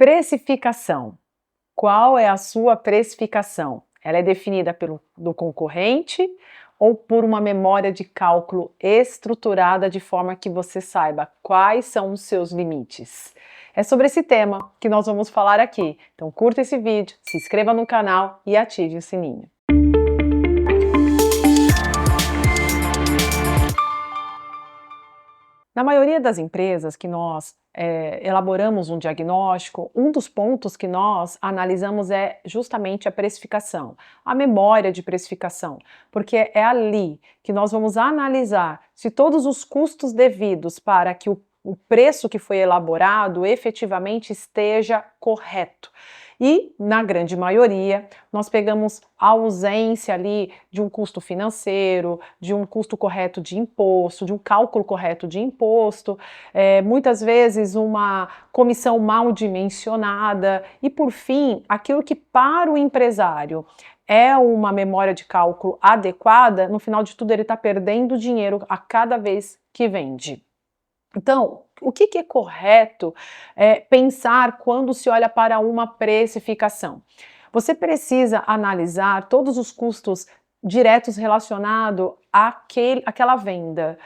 Precificação. Qual é a sua precificação? Ela é definida do concorrente ou por uma memória de cálculo estruturada de forma que você saiba quais são os seus limites? É sobre esse tema que nós vamos falar aqui. Então curta esse vídeo, se inscreva no canal e ative o sininho. Na maioria das empresas que nós elaboramos um diagnóstico, um dos pontos que nós analisamos é justamente a precificação, a memória de precificação, porque é ali que nós vamos analisar se todos os custos devidos para que o preço que foi elaborado efetivamente esteja correto. E, na grande maioria, nós pegamos a ausência ali de um custo financeiro, de um custo correto de imposto, de um cálculo correto de imposto, muitas vezes uma comissão mal dimensionada e, por fim, aquilo que para o empresário é uma memória de cálculo adequada, no final de tudo ele está perdendo dinheiro a cada vez que vende. Então, o que é correto pensar quando se olha para uma precificação? Você precisa analisar todos os custos diretos relacionados àquela venda.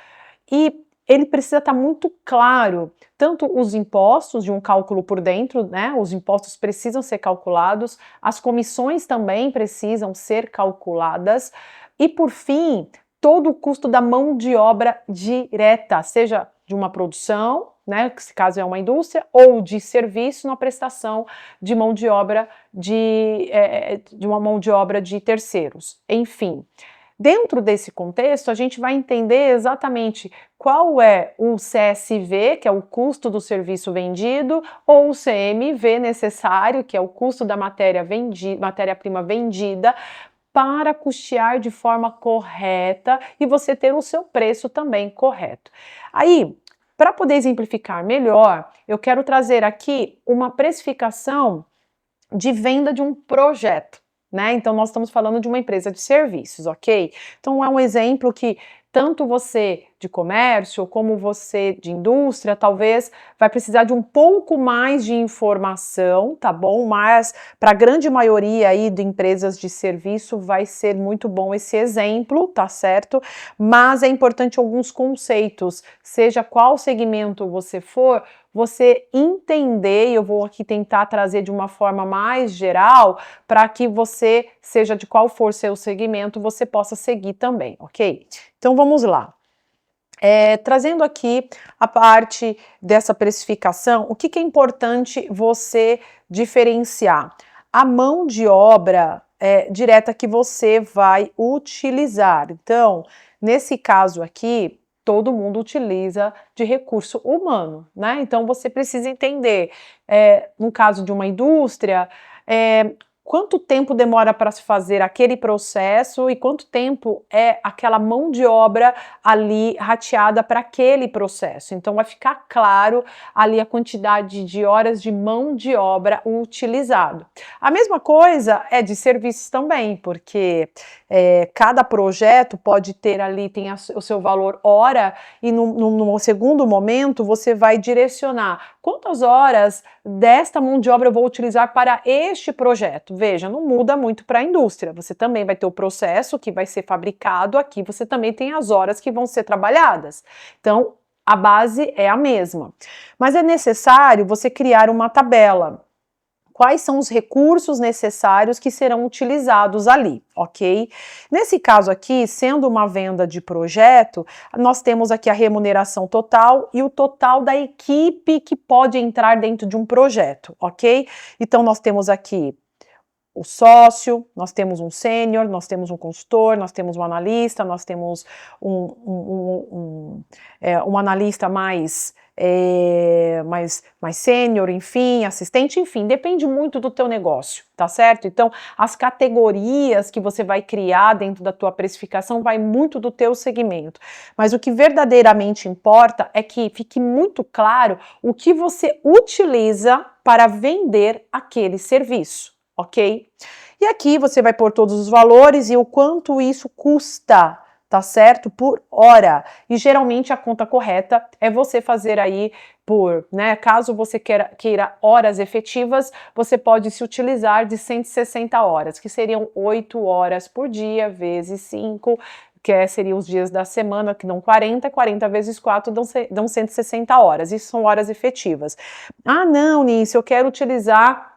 E ele precisa estar muito claro, tanto os impostos de um cálculo por dentro, né? Os impostos precisam ser calculados, as comissões também precisam ser calculadas, e por fim, todo o custo da mão de obra direta, seja de uma produção, né, se caso é uma indústria, ou de serviço na prestação de mão de obra de uma mão de obra de terceiros. Enfim, dentro desse contexto, a gente vai entender exatamente qual é o CSV, que é o custo do serviço vendido, ou o CMV necessário, que é o custo da matéria-prima vendida, para custear de forma correta e você ter o seu preço também correto. Aí, para poder exemplificar melhor, eu quero trazer aqui uma precificação de venda de um projeto, né? Então, nós estamos falando de uma empresa de serviços, ok? Então, é um exemplo que tanto você de comércio como você de indústria talvez vai precisar de um pouco mais de informação, tá bom? Mas para a grande maioria aí de empresas de serviço vai ser muito bom esse exemplo, tá certo? Mas é importante alguns conceitos, seja qual segmento você for, você entender, e eu vou aqui tentar trazer de uma forma mais geral, para que você, seja de qual for seu segmento, você possa seguir também, ok? Então vamos lá. Trazendo aqui a parte dessa precificação, o que é importante você diferenciar? A mão de obra direta que você vai utilizar. Então, nesse caso aqui, todo mundo utiliza de recurso humano, né? Então, você precisa entender, no caso de uma indústria, quanto tempo demora para se fazer aquele processo e quanto tempo é aquela mão de obra ali rateada para aquele processo. Então vai ficar claro ali a quantidade de horas de mão de obra utilizado. A mesma coisa é de serviços também, porque cada projeto pode ter ali, tem o seu valor hora, e no segundo momento você vai direcionar quantas horas desta mão de obra eu vou utilizar para este projeto. Veja, não muda muito para a indústria. Você também vai ter o processo que vai ser fabricado aqui, você também tem as horas que vão ser trabalhadas. Então, a base é a mesma. Mas é necessário você criar uma tabela. Quais são os recursos necessários que serão utilizados ali, ok? Nesse caso aqui, sendo uma venda de projeto, nós temos aqui a remuneração total e o total da equipe que pode entrar dentro de um projeto, ok? Então, nós temos aqui o sócio, nós temos um sênior, nós temos um consultor, nós temos um analista, nós temos um analista mais sênior, enfim, assistente, enfim, depende muito do teu negócio, tá certo? Então, as categorias que você vai criar dentro da tua precificação vai muito do teu segmento, mas o que verdadeiramente importa é que fique muito claro o que você utiliza para vender aquele serviço. Ok? E aqui você vai pôr todos os valores e o quanto isso custa, tá certo? Por hora. E geralmente a conta correta é você fazer aí por, né? Caso você queira horas efetivas, você pode se utilizar de 160 horas, que seriam 8 horas por dia, vezes 5, que seriam os dias da semana, que dão 40, 40 vezes 4 dão 160 horas. Isso são horas efetivas. Ah, não, Nícia, eu quero utilizar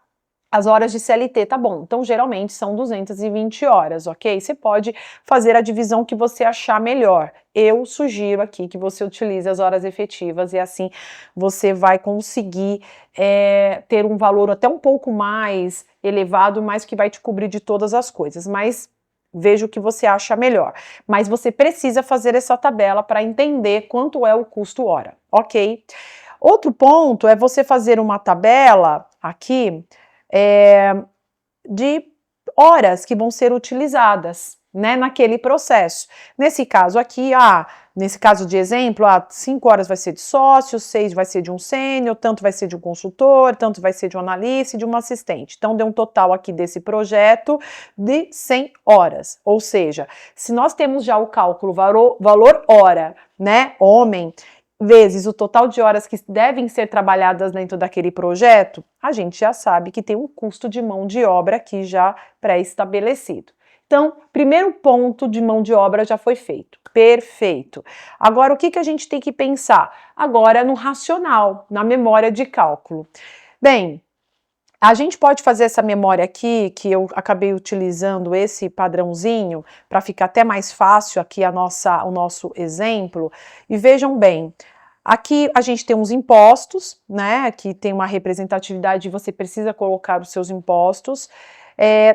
as horas de CLT, tá bom, então geralmente são 220 horas, ok? Você pode fazer a divisão que você achar melhor. Eu sugiro aqui que você utilize as horas efetivas e assim você vai conseguir ter um valor até um pouco mais elevado, mas que vai te cobrir de todas as coisas, mas veja o que você acha melhor. Mas você precisa fazer essa tabela para entender quanto é o custo hora, ok? Outro ponto é você fazer uma tabela aqui de horas que vão ser utilizadas, né, naquele processo. Nesse caso aqui, nesse caso de exemplo, 5 horas vai ser de sócio, 6 vai ser de um sênior, tanto vai ser de um consultor, tanto vai ser de um analista e de um assistente. Então, deu um total aqui desse projeto de 100 horas. Ou seja, se nós temos já o cálculo valor hora, né, homem, vezes o total de horas que devem ser trabalhadas dentro daquele projeto, a gente já sabe que tem um custo de mão de obra aqui já pré-estabelecido. Então, primeiro ponto de mão de obra já foi feito. Perfeito. Agora, o que a gente tem que pensar? Agora no racional, na memória de cálculo. Bem, a gente pode fazer essa memória aqui, que eu acabei utilizando esse padrãozinho, para ficar até mais fácil aqui o nosso exemplo. E vejam bem, aqui a gente tem uns impostos, né, que tem uma representatividade e você precisa colocar os seus impostos.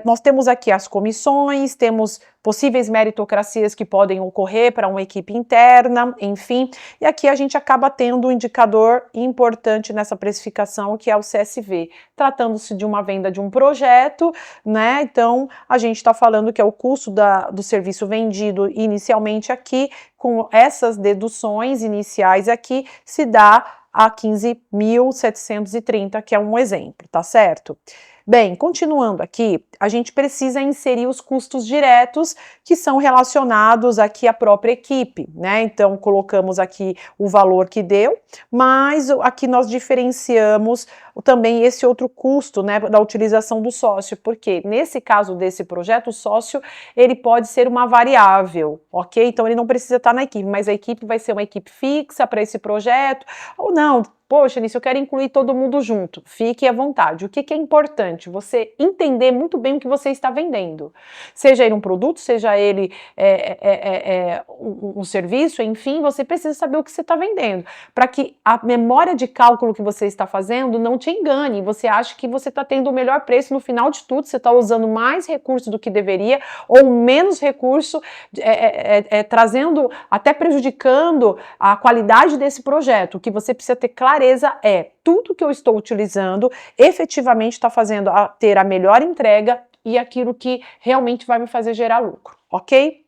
Nós temos aqui as comissões, temos possíveis meritocracias que podem ocorrer para uma equipe interna, enfim, e aqui a gente acaba tendo um indicador importante nessa precificação, que é o CSV, tratando-se de uma venda de um projeto, né, então a gente está falando que é o custo do serviço vendido inicialmente aqui, com essas deduções iniciais aqui, se dá a 15.730, que é um exemplo, tá certo? Bem, continuando aqui, a gente precisa inserir os custos diretos que são relacionados aqui à própria equipe, né? Então, colocamos aqui o valor que deu, mas aqui nós diferenciamos também esse outro custo, né, da utilização do sócio, porque nesse caso desse projeto, o sócio, ele pode ser uma variável, ok? Então, ele não precisa estar na equipe, mas a equipe vai ser uma equipe fixa para esse projeto, ou não, poxa, Nícia, eu quero incluir todo mundo junto. Fique à vontade. O que é importante? Você entender muito bem o que você está vendendo. Seja ele um produto, seja ele um serviço, enfim, você precisa saber o que você está vendendo. Para que a memória de cálculo que você está fazendo não te engane. Você acha que você está tendo o melhor preço no final de tudo, você está usando mais recurso do que deveria, ou menos recurso, trazendo, até prejudicando a qualidade desse projeto. O que você precisa ter clareza é tudo que eu estou utilizando efetivamente está fazendo ter a melhor entrega e aquilo que realmente vai me fazer gerar lucro, ok?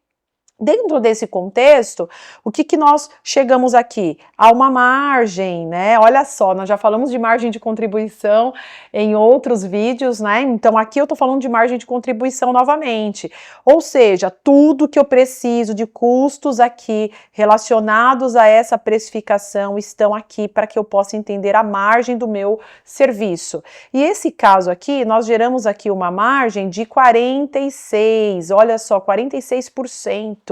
Dentro desse contexto, o que nós chegamos aqui? A uma margem, né? Olha só, nós já falamos de margem de contribuição em outros vídeos, né? Então aqui eu tô falando de margem de contribuição novamente. Ou seja, tudo que eu preciso de custos aqui relacionados a essa precificação estão aqui para que eu possa entender a margem do meu serviço. E esse caso aqui, nós geramos aqui uma margem de 46, olha só, 46%.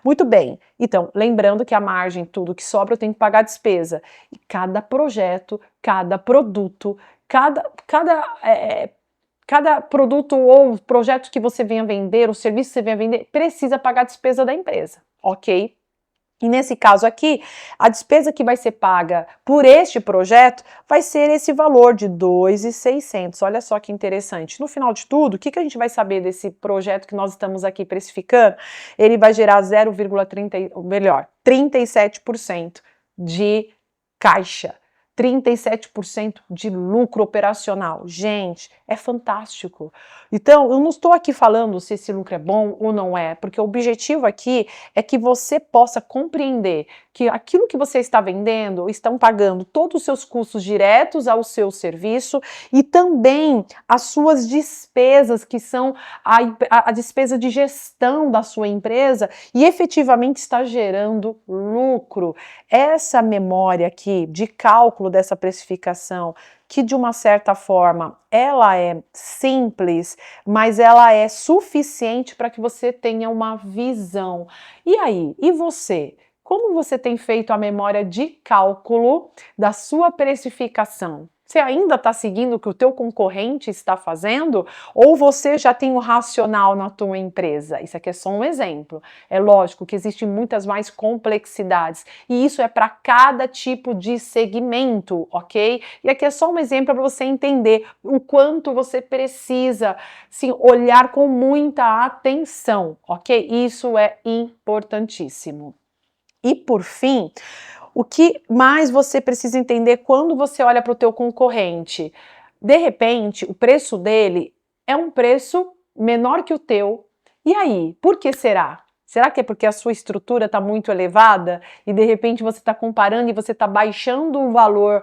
Muito bem, então, lembrando que a margem, tudo que sobra, eu tenho que pagar a despesa. E cada projeto, cada produto, cada produto ou projeto que você venha vender, o serviço que você venha vender, precisa pagar a despesa da empresa, ok? E nesse caso aqui, a despesa que vai ser paga por este projeto vai ser esse valor de 2.600. Olha só que interessante. No final de tudo, o que a gente vai saber desse projeto que nós estamos aqui precificando? Ele vai gerar 37% de caixa. 37% de lucro operacional. Gente, é fantástico. Então, eu não estou aqui falando se esse lucro é bom ou não é, porque o objetivo aqui é que você possa compreender que aquilo que você está vendendo estão pagando todos os seus custos diretos ao seu serviço e também as suas despesas, que são a despesa de gestão da sua empresa, e efetivamente está gerando lucro. Essa memória aqui de cálculo dessa precificação, que de uma certa forma ela é simples, mas ela é suficiente para que você tenha uma visão. E aí, e você? Como você tem feito a memória de cálculo da sua precificação? Você ainda está seguindo o que o teu concorrente está fazendo? Ou você já tem o racional na tua empresa? Isso aqui é só um exemplo. É lógico que existem muitas mais complexidades e isso é para cada tipo de segmento, ok? E aqui é só um exemplo para você entender o quanto você precisa, sim, olhar com muita atenção, ok? Isso é importantíssimo. E por fim, o que mais você precisa entender quando você olha para o teu concorrente? De repente, o preço dele é um preço menor que o teu. E aí, por que será? Será que é porque a sua estrutura está muito elevada e de repente você está comparando e você está baixando o valor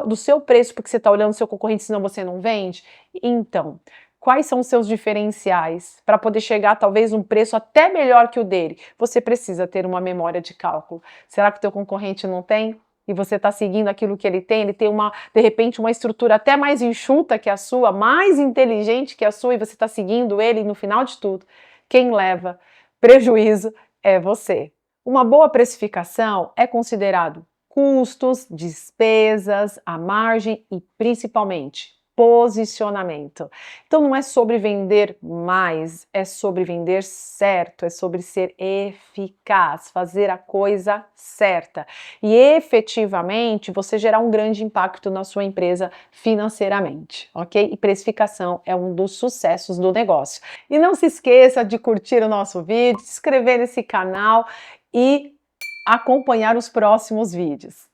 do seu preço porque você está olhando o seu concorrente, senão você não vende? Então, quais são os seus diferenciais para poder chegar talvez um preço até melhor que o dele? Você precisa ter uma memória de cálculo. Será que o teu concorrente não tem? E você está seguindo aquilo que ele tem de repente uma estrutura até mais enxuta que a sua, mais inteligente que a sua, e você está seguindo ele, e no final de tudo, quem leva prejuízo é você. Uma boa precificação é considerado custos, despesas, a margem e principalmente posicionamento. Então não é sobre vender mais, é sobre vender certo, é sobre ser eficaz, fazer a coisa certa e efetivamente você gerar um grande impacto na sua empresa financeiramente, ok? E precificação é um dos sucessos do negócio. E não se esqueça de curtir o nosso vídeo, se inscrever nesse canal e acompanhar os próximos vídeos.